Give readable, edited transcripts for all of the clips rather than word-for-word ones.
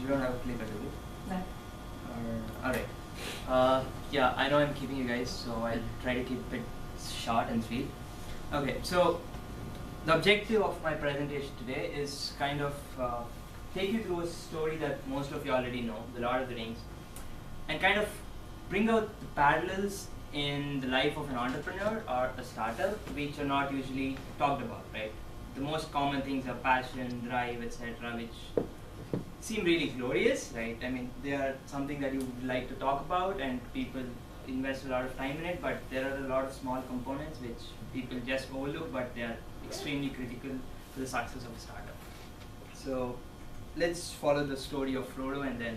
We don't have a clicker, do we? No. Alright. Yeah, I know I'm keeping you guys, so I'll try to keep it short and sweet. Okay, so the objective of my presentation today is kind of take you through a story that most of you already know, The Lord of the Rings, and kind of bring out the parallels in the life of an entrepreneur or a startup which are not usually talked about, right? The most common things are passion, drive, etc., which seem really glorious, right? I mean, they are something that you would like to talk about and people invest a lot of time in it, but there are a lot of small components which people just overlook, but they are extremely critical to the success of a startup. So let's follow the story of Frodo and then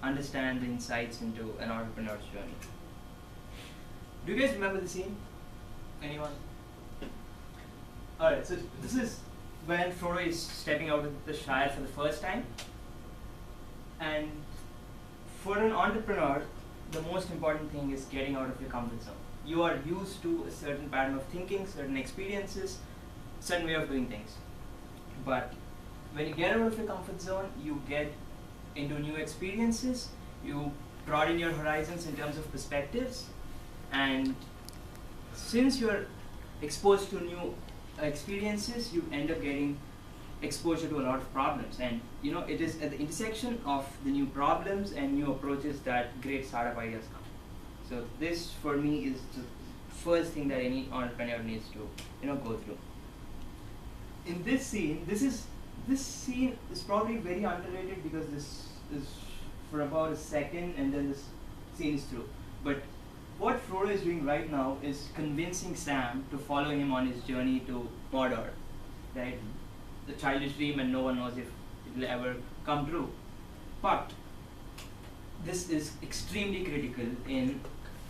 understand the insights into an entrepreneur's journey. Do you guys remember the scene? Anyone? Alright, so this is when Frodo is stepping out of the Shire for the first time. And for an entrepreneur, the most important thing is getting out of your comfort zone. You are used to a certain pattern of thinking, certain experiences, certain way of doing things. But when you get out of your comfort zone, you get into new experiences, you broaden your horizons in terms of perspectives, and since you're exposed to new experiences, you end up getting exposure to a lot of problems, and it is at the intersection of the new problems and new approaches that great startup ideas come. So this for me is the first thing that any entrepreneur needs to go through. In this scene, this scene is probably very underrated because this is for about a second and then this scene is through. But what Frodo is doing right now is convincing Sam to follow him on his journey to Mordor, right? The childish dream, and no one knows if it will ever come true. But this is extremely critical in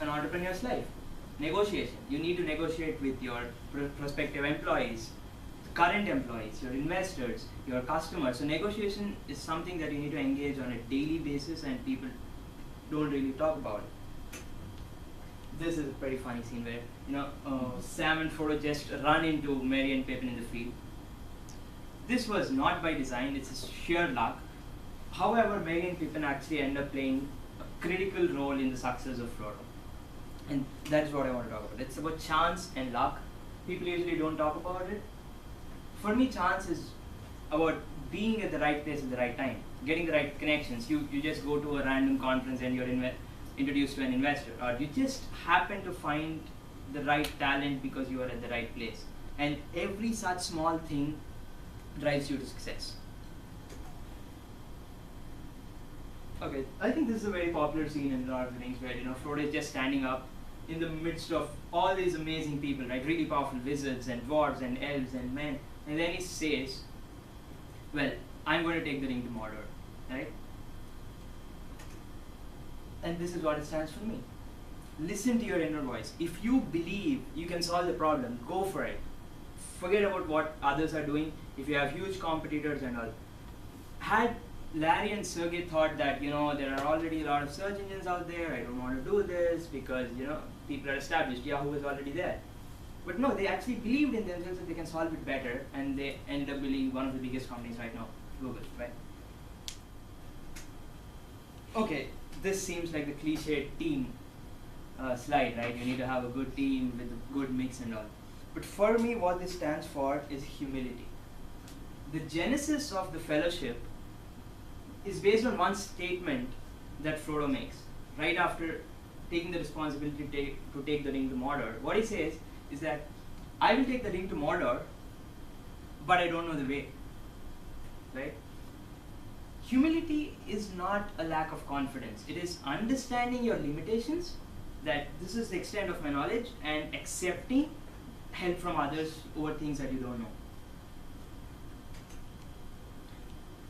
an entrepreneur's life. Negotiation. You need to negotiate with your prospective employees, current employees, your investors, your customers. So negotiation is something that you need to engage on a daily basis, and people don't really talk about it. This is a pretty funny scene where Sam and Frodo just run into Merry and Pippin in the field. This was not by design, it's sheer luck. However, Merry and Pippin actually end up playing a critical role in the success of Frodo. And that's what I want to talk about. It's about chance and luck. People usually don't talk about it. For me, chance is about being at the right place at the right time, getting the right connections. You just go to a random conference and you're introduced to an investor, or you just happen to find the right talent because you are at the right place. And every such small thing drives you to success. Okay, I think this is a very popular scene in Lord of the Rings where Frodo is just standing up in the midst of all these amazing people, right? Really powerful wizards and dwarves and elves and men, and then he says, "Well, I'm going to take the ring to Mordor," right? And this is what it stands for me. Listen to your inner voice. If you believe you can solve the problem, go for it. Forget about what others are doing. If you have huge competitors and all. Had Larry and Sergey thought that there are already a lot of search engines out there, I don't want to do this because people are established, Yahoo is already there. But no, they actually believed in themselves that they can solve it better, and they ended up building one of the biggest companies right now, Google, right? Okay, this seems like the cliched team slide, right? You need to have a good team with a good mix and all. But for me, what this stands for is humility. The genesis of the fellowship is based on one statement that Frodo makes right after taking the responsibility to take the ring to Mordor. What he says is that I will take the ring to Mordor, but I don't know the way, right? Humility is not a lack of confidence. It is understanding your limitations, that this is the extent of my knowledge, and accepting help from others over things that you don't know.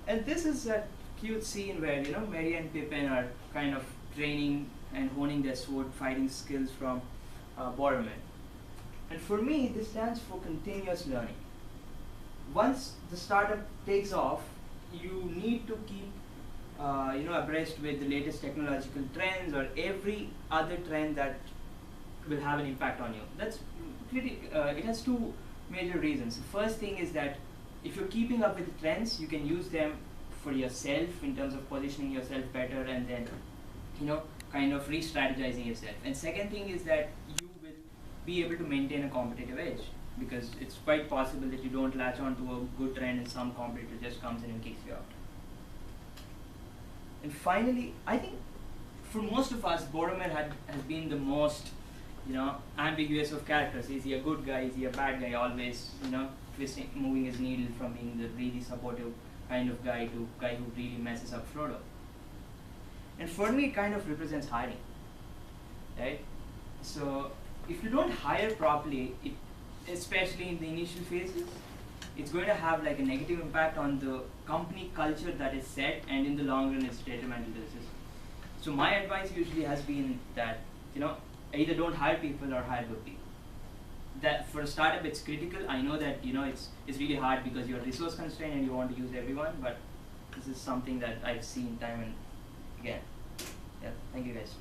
And this is a cute scene where Merry and Pippin are kind of training and honing their sword fighting skills from Boromir. And for me, this stands for continuous learning. Once the startup takes off, you need to keep abreast with the latest technological trends or every other trend that will have an impact on you. That's pretty. It has two major reasons. The first thing is that if you're keeping up with the trends, you can use them for yourself in terms of positioning yourself better, and then kind of re-strategizing yourself. And second thing is that you will be able to maintain a competitive edge, because it's quite possible that you don't latch on to a good trend and some competitor just comes in and kicks you out. And finally, I think for most of us, Boromir has been the most ambiguous of characters. Is he a good guy? Is he a bad guy? Always twisting, moving his needle from being the really supportive kind of guy to guy who really messes up Frodo. And for me, it kind of represents hiring, right? So if you don't hire properly, especially in the initial phases, it's going to have like a negative impact on the company culture that is set, and in the long run, it's detrimental to the system. So my advice usually has been that either don't hire people or hire good people. That for a startup, it's critical. I know that it's really hard because you're resource constrained and you want to use everyone, but this is something that I've seen time and again. Yeah, thank you guys.